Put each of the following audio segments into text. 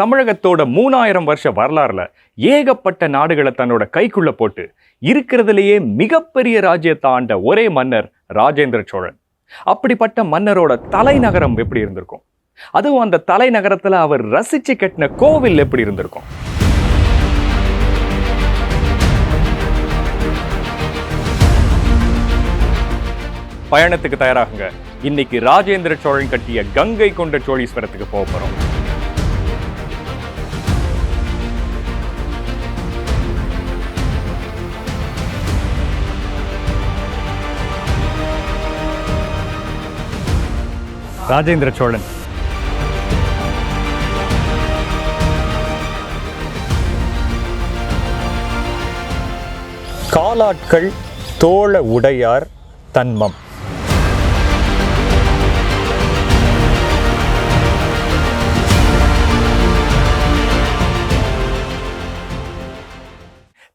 தமிழகத்தோட 3000 வருஷ வரலாறுல ஏகப்பட்ட நாடுகளை தன்னோட கைக்குள்ள போட்டு இருக்கிறதுலேயே மிகப்பெரிய ராஜ்யத்தை ஆண்ட ஒரே மன்னர் ராஜேந்திர சோழன். அப்படிப்பட்ட மன்னரோட தலைநகரம் எப்படி இருந்திருக்கும்? அதுவும் அந்த தலைநகரத்துல அவர் ரசிச்சு கட்டின கோவில் எப்படி இருந்திருக்கும்? பயணத்துக்கு தயாராகுங்க. இன்னைக்கு ராஜேந்திர சோழன் கட்டிய கங்கை கொண்ட சோழீஸ்வரத்துக்கு போக போறோம். ராஜேந்திர சோழன் காலாட்கள் தோள உடையார் தன்மம்.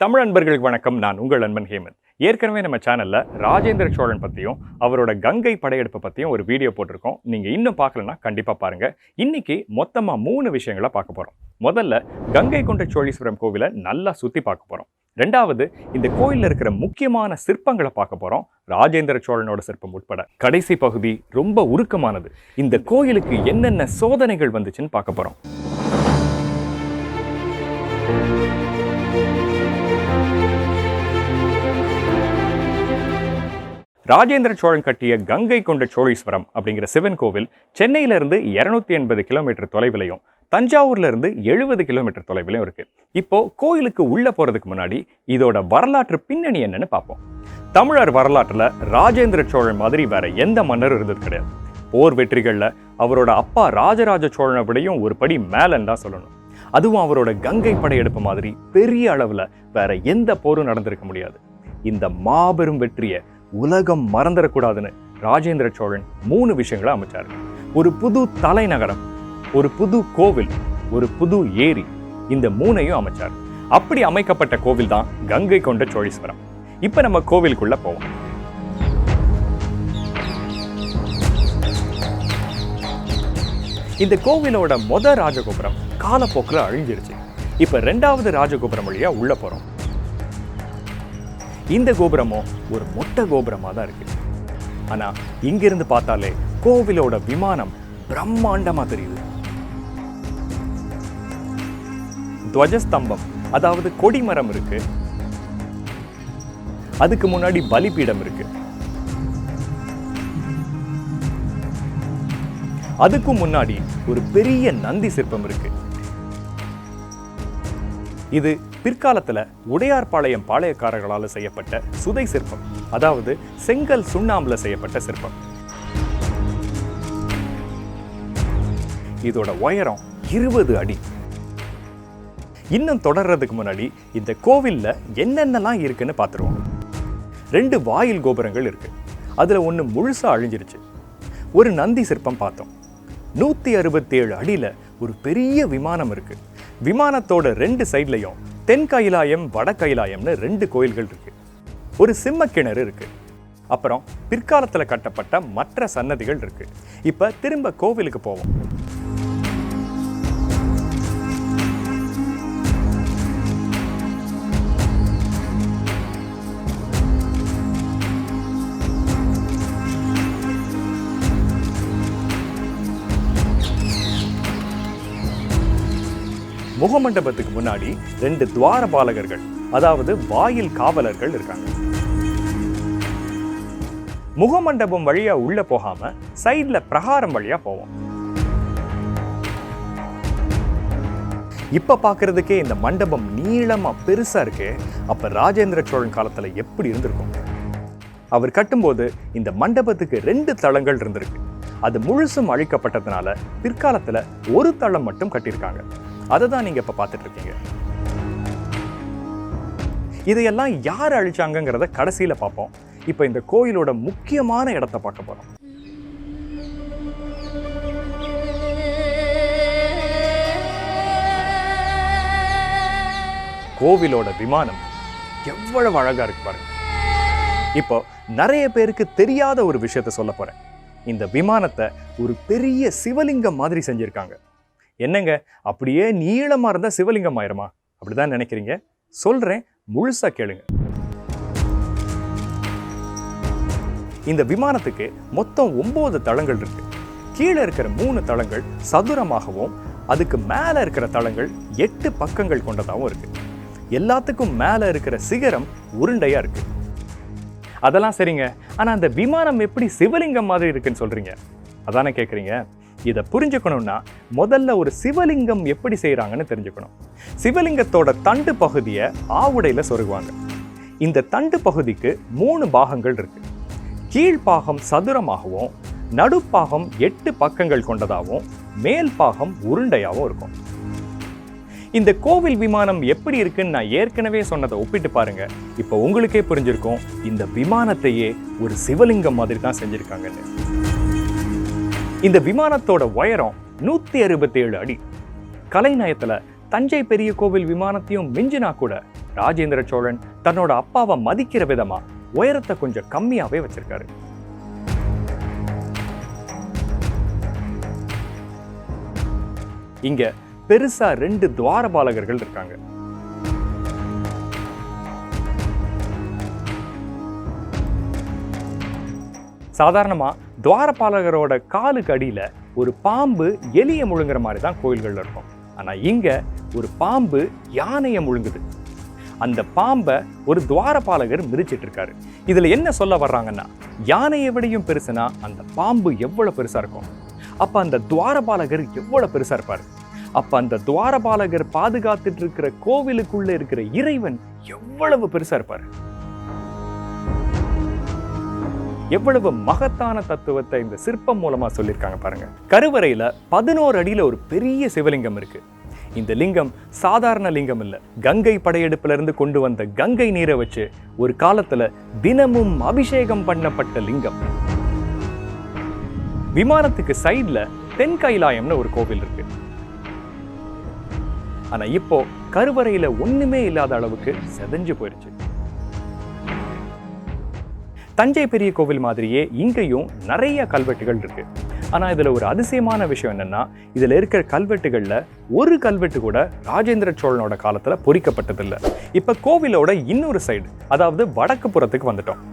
தமிழ் அன்பர்களுக்கு வணக்கம். நான் உங்கள் நண்பன் ஹேமந்த். ஏற்கனவே நம்ம சேனல்ல ராஜேந்திர சோழன் பத்தியும் அவரோட கங்கை படையெடுப்பு பத்தியும் ஒரு வீடியோ போட்டிருக்கோம். நீங்க இன்னும் பார்க்கலன்னா கண்டிப்பா பாருங்க. இன்னைக்கு மொத்தமா 3 விஷயங்களை பார்க்க போறோம். முதல்ல கங்கைகொண்ட சோழீஸ்வரம் கோவிலை நல்லா சுத்தி பார்க்க போறோம். ரெண்டாவது, இந்த கோயில்ல இருக்கிற முக்கியமான சிற்பங்களை பார்க்க போறோம், ராஜேந்திர சோழனோட சிற்பம் உட்பட. கடைசி பகுதி ரொம்ப உருக்கமானது. இந்த கோயிலுக்கு என்னென்ன சோதனைகள் வந்துச்சுன்னு பார்க்க போறோம். ராஜேந்திர சோழன் கட்டிய கங்கை கொண்ட சோழீஸ்வரம் அப்படிங்கிற சிவன் கோவில் சென்னையில இருந்து 280 கிலோமீட்டர் தொலைவிலையும் தஞ்சாவூர்ல இருந்து 70 கிலோமீட்டர் தொலைவிலையும் இருக்கு. இப்போ கோயிலுக்கு உள்ள போறதுக்கு முன்னாடி இதோட வரலாற்று பின்னணி என்னன்னு பார்ப்போம். தமிழர் வரலாற்றுல ராஜேந்திர சோழன் மாதிரி வேற எந்த மன்னரும் இருந்தது கிடையாது. போர் வெற்றிகள்ல அவரோட அப்பா ராஜராஜ சோழனை விடையும் ஒரு படி மேலன்னு தான் சொல்லணும். அதுவும் அவரோட கங்கை படையெடுப்பு மாதிரி பெரிய அளவுல வேற எந்த போரும் நடந்திருக்க முடியாது. இந்த மாபெரும் வெற்றியை உலகம் மறந்துடக்கூடாதுன்னு ராஜேந்திர சோழன் 3 விஷயங்களை அமைச்சார். ஒரு புது தலைநகரம், ஒரு புது கோவில், ஒரு புது ஏரி, இந்த 3ஐயும் அமைச்சார். அப்படி அமைக்கப்பட்ட கோவில் தான் கங்கை கொண்ட சோழீஸ்வரம். இப்ப நம்ம கோவிலுக்குள்ள போவோம். இந்த கோவிலோட ராஜகோபுரம் காலப்போக்கில் அழிஞ்சிருச்சு. இப்ப 2வது ராஜகோபுரம் வழியா உள்ள போறோம். இந்த கோபுரமும் ஒரு மொட்டை கோபுரமா தான் இருக்கு. ஆனா இங்கிருந்து பார்த்தாலே கோவிலோட விமானம் பிரம்மாண்டமா தெரியுது. துவஜஸ்தம்பம், அதாவது கொடிமரம் இருக்கு. அதுக்கு முன்னாடி பலிபீடம் இருக்கு. அதுக்கு முன்னாடி ஒரு பெரிய நந்தி சிற்பம் இருக்கு. இது பிற்காலத்துல உடையார்பாளையம் பாளையக்காரர்களால் செய்யப்பட்ட சுதை சிற்பம், அதாவது செங்கல் சுண்ணாம்புல செய்யப்பட்ட சிற்பம். இதோட உயரம் 20 அடி. இன்னும் தொடர்றதுக்கு முன்னாடி இந்த கோவில்ல என்னென்னலாம் இருக்குன்னு பார்த்துருவோம். 2 வாயில் கோபுரங்கள் இருக்கு. அதுல ஒண்ணு முழுசா அழிஞ்சிருச்சு. ஒரு நந்தி சிற்பம் பார்த்தோம். 167 அடியில ஒரு பெரிய விமானம் இருக்கு. விமானத்தோட 2 சைட்லையும் தென் கைலாயம் வட கைலாயம்னு 2 கோயில்கள் இருக்கு. ஒரு சிம்ம கிணறு இருக்கு. அப்புறம் பிற்காலத்துல கட்டப்பட்ட மற்ற சன்னதிகள் இருக்கு. இப்ப திரும்ப கோவிலுக்கு போவோம். முகமண்டபத்துக்கு முன்னாடி 2 துவாரபாலகர்கள், அதாவது வாயில் காவலர்கள் இருக்காங்க. முகமண்டபம் வழியா உள்ள போகாம சைட்ல பிரகாரம் வழியா போவோம். இப்ப பாக்குறதுக்கே இந்த மண்டபம் நீளமா பெருசா இருக்கு. அப்ப ராஜேந்திர சோழன் காலத்துல எப்படி இருந்திருக்கும்? அவர் கட்டும்போது இந்த மண்டபத்துக்கு 2 தளங்கள் இருந்திருக்கு. அது முழுசும் அழிக்கப்பட்டதுனால பிற்காலத்துல ஒரு தளம் மட்டும் கட்டியிருக்காங்க. அதை தான் நீங்க இப்ப பார்த்துட்டு இருக்கீங்க. இதையெல்லாம் யார் அழிச்சாங்கிறத கடைசியில பார்ப்போம். இப்ப இந்த கோயிலோட முக்கியமான இடத்தை பார்க்க போறோம். கோவிலோட விமானம் எவ்வளவு அழகா இருக்கு பாருங்க. இப்போ நிறைய பேருக்கு தெரியாத ஒரு விஷயத்த சொல்ல போறேன். இந்த விமானத்தை ஒரு பெரிய சிவலிங்கம் மாதிரி செஞ்சிருக்காங்க. என்னங்க அப்படியே நீளமா இருந்தா சிவலிங்கம் ஆயிருமா? அப்படிதான் நினைக்கிறீங்க? சொல்றேன், முழுசா கேளுங்க. இந்த விமானத்துக்கு மொத்தம் 9 தளங்கள் இருக்கு. கீழே இருக்கிற 3 தளங்கள் சதுரமாகவும் அதுக்கு மேல இருக்கிற தளங்கள் 8 பக்கங்கள் கொண்டதாகவும் இருக்கு. எல்லாத்துக்கும் மேல இருக்கிற சிகரம் உருண்டையா இருக்கு. அதெல்லாம் சரிங்க, ஆனா அந்த விமானம் எப்படி சிவலிங்கம் மாதிரி இருக்குன்னு சொல்றீங்க? அதானே கேட்குறீங்க. இதை புரிஞ்சுக்கணும்னா முதல்ல ஒரு சிவலிங்கம் எப்படி செய்யறாங்கன்னு தெரிஞ்சுக்கணும். சிவலிங்கத்தோட தண்டு பகுதியை ஆவுடையில சொருகுவாங்க. இந்த தண்டு பகுதிக்கு 3 பாகங்கள் இருக்கு. கீழ்ப்பாகம் சதுரமாகவும், நடுப்பாகம் 8 பக்கங்கள் கொண்டதாகவும், மேல் பாகம் உருண்டையாகவும் இருக்கும். இந்த கோவில் விமானம் எப்படி இருக்குன்னு நான் ஏற்கனவே சொன்னதை ஒப்பிட்டு பாருங்க. இப்போ உங்களுக்கே புரிஞ்சிருக்கும் இந்த விமானத்தையே ஒரு சிவலிங்கம் மாதிரி தான் செஞ்சிருக்காங்கன்னு. இந்த விமானத்தோட உயரம் 167 அடி. கலைநயத்துல தஞ்சை பெரிய கோவில் விமானத்தையும் மிஞ்சினா கூட ராஜேந்திர சோழன் தன்னோட அப்பாவை மதிக்கிற விதமா உயரத்தை கொஞ்சம் கம்மியாவே வச்சிருக்காரு. இங்க பெருசா 2 துவாரபாலகர்கள் இருக்காங்க. சாதாரணமா துவாரபாலகரோட காலுக்கு அடியில ஒரு பாம்பு எலிய முழுங்குற மாதிரி தான் கோயில்கள்ல இருக்கும். ஆனா இங்க ஒரு பாம்பு யானையை முழுங்குது. அந்த பாம்பை ஒரு துவாரபாலகர் மிதிச்சிட்டு இருக்காரு. இதுல என்ன சொல்ல வர்றாங்கன்னா, யானையை விடையும் பெருசுனா அந்த பாம்பு எவ்வளவு பெருசா இருக்கும், அப்ப அந்த துவாரபாலகர் எவ்வளவு பெருசா இருப்பாரு, அப்ப அந்த துவாரபாலகர் பாதுகாத்துட்டு இருக்கிற கோவிலுக்குள்ள இருக்கிற இறைவன் எவ்வளவு பெருசா இருப்பாரு. எவ்வளவு மகத்தான தத்துவத்தை இந்த சிற்பம் மூலமா சொல்லியிருக்காங்க பாருங்க. கருவறையில 11 அடியில ஒரு பெரிய சிவலிங்கம் இருக்கு. இந்த லிங்கம் சாதாரண லிங்கம் இல்ல. கங்கை படையெடுப்புல இருந்து கொண்டு வந்த கங்கை நீரை வச்சு ஒரு காலத்துல தினமும் அபிஷேகம் பண்ணப்பட்ட லிங்கம். விமானத்துக்கு சைட்ல தென்கைலாயம்னு ஒரு கோவில் இருக்கு. ஆனா இப்போ கருவறையில ஒண்ணுமே இல்லாத அளவுக்கு செதஞ்சு போயிருச்சு. தஞ்சை பெரிய கோவில் மாதிரியே இங்கேயும் நிறைய கல்வெட்டுகள் இருக்கு. ஆனா இதுல ஒரு அதிசயமான விஷயம் என்னன்னா, இதுல இருக்கிற கல்வெட்டுகள்ல ஒரு கல்வெட்டு கூட ராஜேந்திர சோழனோட காலத்துல பொறிக்கப்பட்டதில்லை. இப்ப கோவிலோட இன்னொரு சைடு, அதாவது வடக்கு புறத்துக்கு வந்துட்டோம்.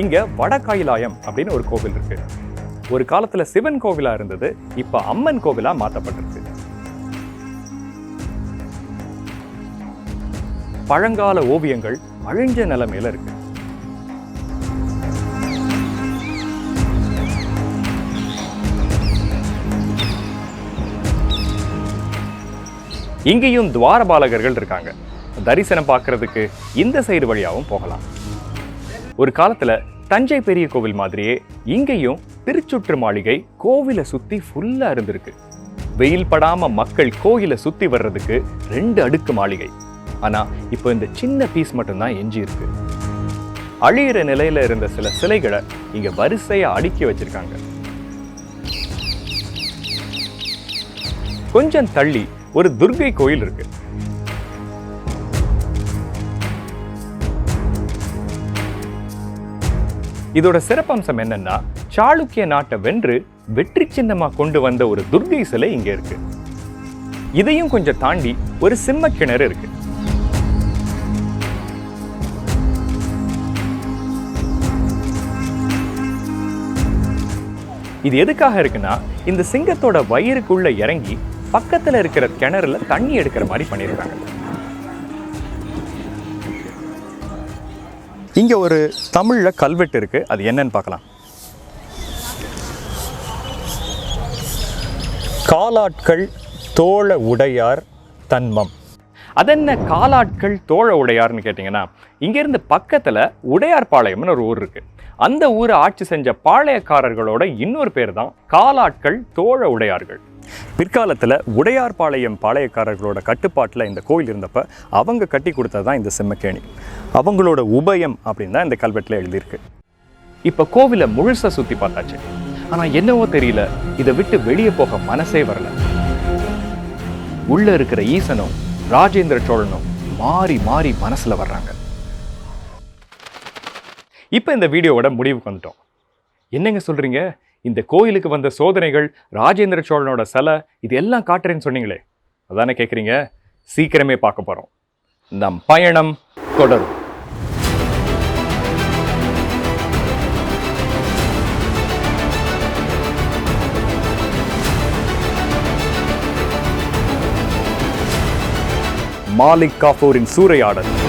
இங்க வடகைலாயம் அப்படின்னு ஒரு கோவில் இருக்கு. ஒரு காலத்துல சிவன் கோவிலா இருந்தது, இப்ப அம்மன் கோவிலா மாற்றப்பட்டிருக்கு. பழங்கால ஓவியங்கள் அழிஞ்ச நிலைமையில இருக்கு. இங்கேயும் துவாரபாலகர்கள் இருக்காங்க. தரிசனம் பார்க்கறதுக்கு இந்த சைடு வழியாகவும் போகலாம். ஒரு காலத்துல தஞ்சை பெரிய கோவில் மாதிரியே இங்கேயும் திருச்சுற்று மாளிகை கோவிலை சுத்தி ஃபுல்லா இருந்திருக்கு. வெயில் படாம மக்கள் கோயிலை சுத்தி வர்றதுக்கு 2 அடுக்கு மாளிகை. ஆனா இப்போ இந்த சின்ன பீஸ் மட்டும்தான் எஞ்சி இருக்கு. அழியிற நிலையில இருந்த சில சிலைகளை இங்க வரிசையா அடுக்கி வச்சிருக்காங்க. கொஞ்சம் தள்ளி ஒரு துர்கை கோயில் இருக்கு. இதோட சிறப்பம்சம் என்னன்னா, சாளுக்கிய நாட்டை வென்று வெற்றி சின்னமா கொண்டு வந்த ஒரு துர்கை சிலை இங்க இருக்கு. இதையும் கொஞ்சம் தாண்டி ஒரு சிம்ம கிணறு இருக்கு. இது எதுக்காக இருக்குன்னா, இந்த சிங்கத்தோட வயிறுக்குள்ள இறங்கி பக்கத்துல இருக்கிற கிணறுல தண்ணி எடுக்கிற மாதிரி பண்ணிருக்காங்க. இங்க ஒரு தமிழ்ல கல்வெட்டு இருக்கு, அது என்னன்னு பார்க்கலாம். காலாட்கள் தோழ உடையார் தன்மம். அதென்ன காலாட்கள் தோழ உடையார்னு கேட்டீங்கன்னா, இங்க இருந்து பக்கத்துல உடையார்பாளையம்னு ஒரு ஊர் இருக்கு. அந்த ஊரை ஆட்சி செஞ்ச பாளையக்காரர்களோட இன்னொரு பேர் தான் காலாட்கள் தோழ உடையார்கள். பிற்காலத்தில் உடையார்பாளையம் பாளையக்காரர்களோட கட்டுப்பாட்டில் இந்த கோயில் இருந்தப்ப அவங்க கட்டி கொடுத்தது தான் இந்த செம்மக்கேணி. அவங்களோட உபயம் அப்படின்னு தான் இந்த கல்வெட்டில் எழுதியிருக்கு. இப்போ கோவிலை முழுசா சுற்றி பார்த்தாச்சு. ஆனால் என்னவோ தெரியல, இதை விட்டு வெளியே போக மனசே வரல. உள்ள இருக்கிற ஈசனும் ராஜேந்திர சோழனும் மாறி மாறி மனசுல வர்றாங்க. இப்போ இந்த வீடியோவோட முடிவுக்கு வந்துட்டோம். என்னங்க சொல்றீங்க, இந்த கோயிலுக்கு வந்த சோதனைகள், ராஜேந்திர சோழனோட சிலை, இது எல்லாம் காட்டுறேன்னு சொன்னீங்களே, அதானே கேட்குறீங்க? சீக்கிரமே பார்க்க போகிறோம். நம் பயணம் தொடரும். மாலிக் காஃபூரின் சூறையாடல்.